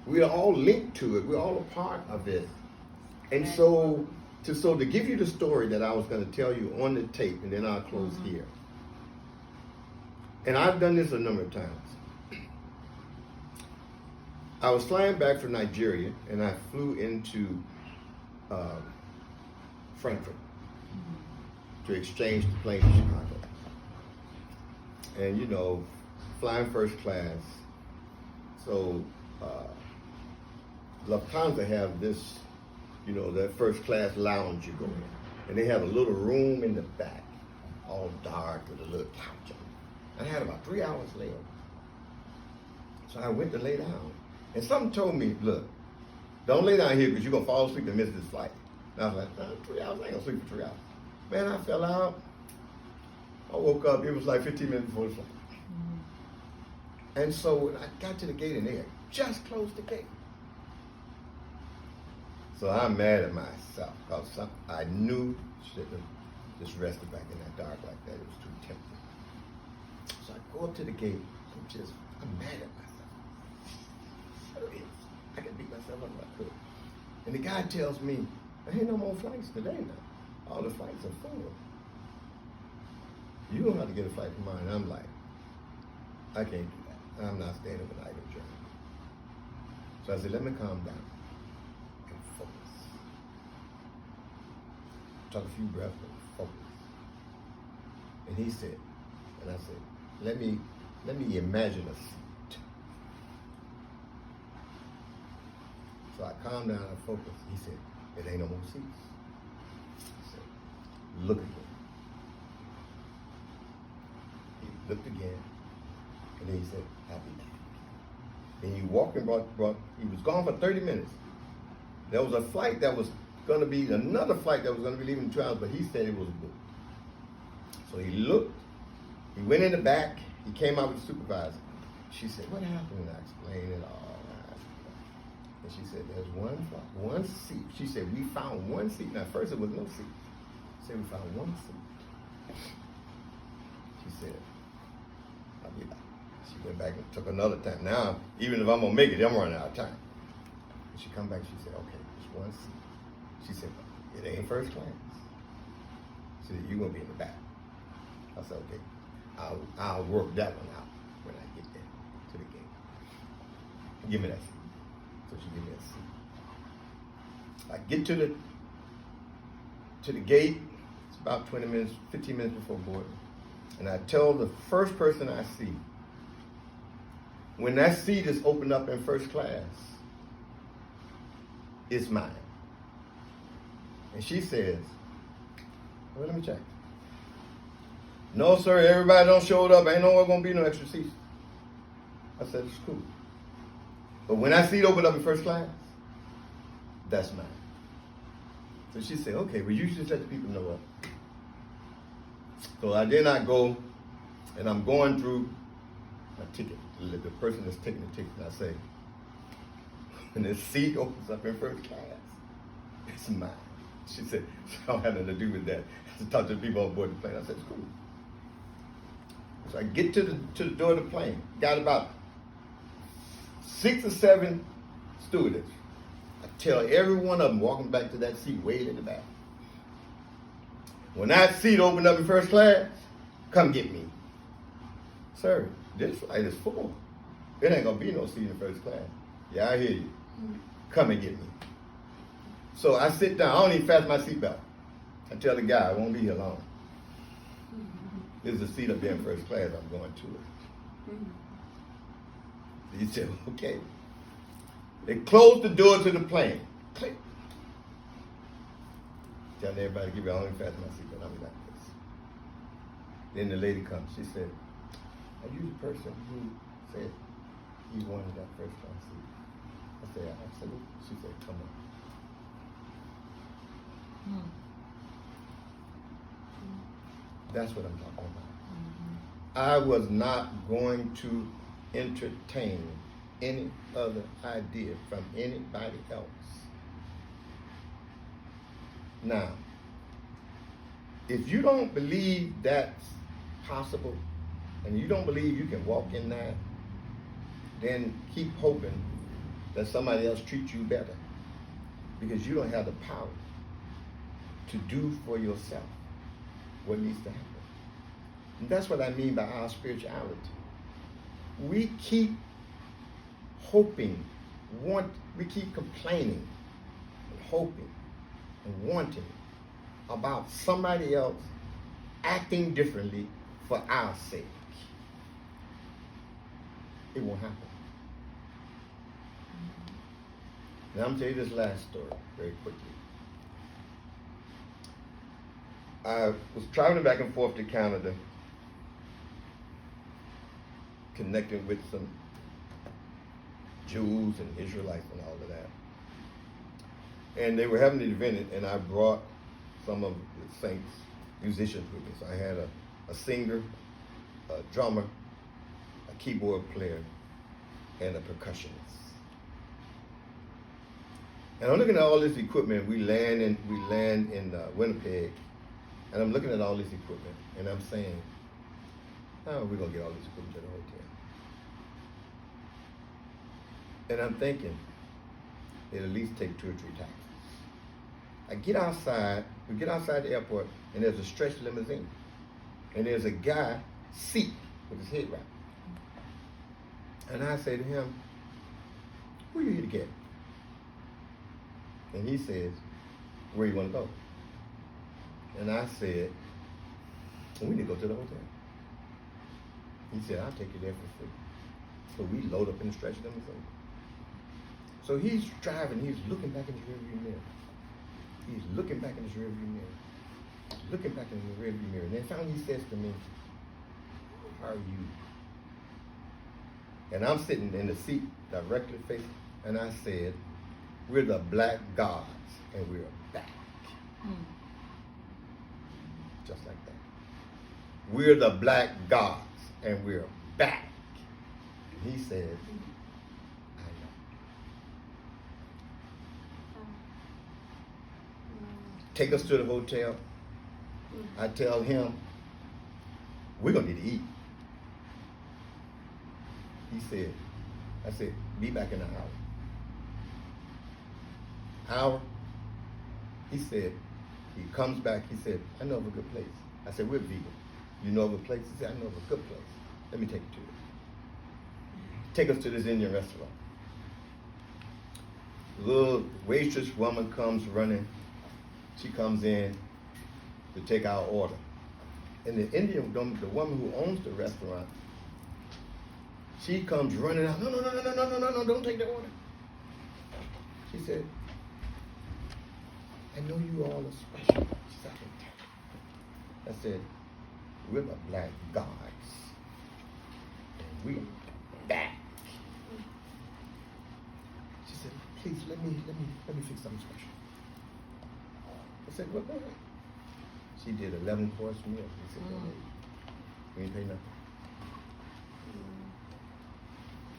We're all linked to it. We're all a part of it. And so to give you the story that I was going to tell you on the tape, and then I'll close here. And I've done this a number of times. I was flying back from Nigeria, and I flew into Frankfurt to exchange the plane to Chicago. And you know, flying first class. So Lufthansa have this, you know, that first class lounge you go in. And they have a little room in the back, all dark with a little couch on it. I had about 3 hours layover. So I went to lay down. And something told me, look, don't lay down here because you're going to fall asleep and miss this flight. And I was like, no, 3 hours, I ain't going to sleep for 3 hours. Man, I fell out. I woke up, it was like 15 minutes before the flight. And so when I got to the gate and they had just closed the gate. So I'm mad at myself because I knew shouldn't have just rested back in that dark like that. It was too tempting. So I go up to the gate and I'm mad at myself. I can beat myself up if I could. And the guy tells me, there ain't no more flights today now. All the flights are full. You don't have to get a flight tomorrow. And I'm like, I can't do that. I'm not staying overnight in Germany. So I said, let me calm down and focus. Took a few breaths and focus. And he said, and I said, let me imagine a seat. So I calmed down and focused. He said, it ain't no more seats. I said, look again. He looked again, and then he said, I'll be back. Then he walked and he was gone for 30 minutes. There was a flight that was going to be, another flight that was going to be leaving in 2 hours, but he said it was booked. So he looked, he went in the back, he came out with the supervisor. She said, what happened? And I explained it all. And she said, there's one seat. She said, we found one seat. Now, at first it was no seat. She said, we found one seat. She said, I'll be back. She went back and took another time. Now, even if I'm going to make it, I'm running out of time. And she come back, she said, okay, there's one seat. She said, it ain't first class. She said, you're going to be in the back. I said, okay, I'll work that one out when I get there to the gate. Give me that seat. So she gave me a seat. I get to the gate. It's about 20 minutes, 15 minutes before boarding. And I tell the first person I see, when that seat is opened up in first class, it's mine. And she says, well, let me check. No, sir, everybody don't show up. Ain't nowhere gonna be no extra seats. I said, it's cool. But when that seat opened up in first class, that's mine. So she said, okay, well, you should just let the people know what. So I did not go, and I'm going through my ticket. The person that's taking the ticket, and I say, when the seat opens up in first class, it's mine. She said, I don't have nothing to do with that. I had to talk to the people on board the plane. I said, it's cool. So I get to the door of the plane. Got about 6 or 7 stewardess. I tell every one of them walking back to that seat way in the back. When that seat opened up in first class, come get me. Sir, this flight is full. It ain't gonna be no seat in first class. Yeah, I hear you. Come and get me. So I sit down. I don't even fasten my seatbelt. I tell the guy I won't be here long. There's a seat up there in first class. I'm going to it. He said, okay. They closed the door to the plane. Click. Telling everybody to give me, I only fasten my seatbelt. I'll be like this. Then the lady comes. She said, are you the person who said you wanted that first class seat? I said, absolutely. She said, come on. That's what I'm talking about. I was not going to entertain any other idea from anybody else. Now, if you don't believe that's possible, and you don't believe you can walk in that, then keep hoping that somebody else treats you better, because you don't have the power to do for yourself what needs to happen. And that's what I mean by our spirituality. We keep hoping, we keep complaining and hoping and wanting about somebody else acting differently for our sake. It won't happen. Now I'm going to tell you this last story very quickly. I was traveling back and forth to Canada, connecting with some Jews and Israelites and all of that. And they were having an event, and I brought some of the saints, musicians with me. So I had a singer, a drummer, a keyboard player, and a percussionist. And I'm looking at all this equipment. We land in Winnipeg, and I'm looking at all this equipment, and I'm saying, how are we gonna get all this equipment to the hotel? And I'm thinking, it'll at least take 2 or 3 taxis. I get outside, we get outside the airport, and there's a stretch limousine. And there's a guy seat with his head wrapped. And I say to him, who are you here to get? And he says, where you want to go? And I said, we need to go to the hotel. He said, I'll take you there for free. So we load up in the stretch limousine. So he's driving, he's looking back in his rearview mirror. He's looking back in his rearview mirror. Looking back in the rearview mirror. And then finally he says to me, how are you? And I'm sitting in the seat directly facing, and I said, we're the black gods, and we're back. Just like that. We're the black gods, and we're back. And he said, I know. Take us to the hotel. I tell him, we're going to need to eat. He said, I said, be back in an hour. He said, he comes back, he said, I know of a good place. I said, we're vegan. You know of a place? He said, I know of a good place. Let me take you to it. Take us to this Indian restaurant. The little waitress woman comes running. She comes in to take our order. And the Indian, the woman who owns the restaurant, she comes running out. No, don't take the order. She said, I know you all are special. She said, I said, we're the black gods. And we're back. She said, please let me fix something special. I said, well, go ahead. She did 11-course meal. He said, we ain't pay nothing.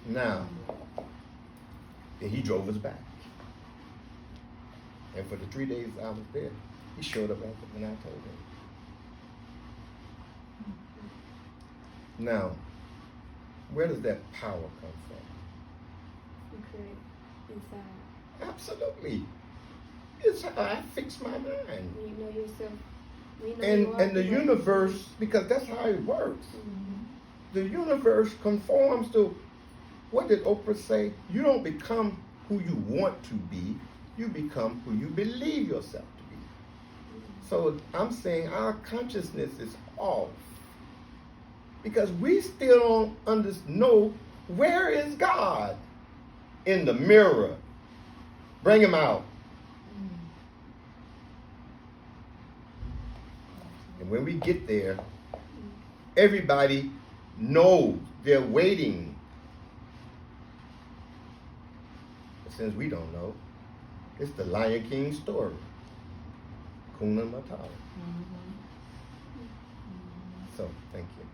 Now, and he drove us back. And for the 3 days I was there, he showed up after when I told him. Now, where does that power come from? You create inside. Absolutely. It's how I fix my mind. You know yourself. And the universe, because that's how it works. The universe conforms to, what did Oprah say? You don't become who you want to be. You become who you believe yourself to be. So I'm saying our consciousness is off. Because we still don't know where is God in the mirror. Bring him out. And when we get there, everybody knows they're waiting. But since we don't know, it's the Lion King story. Kuna Matata. So, thank you.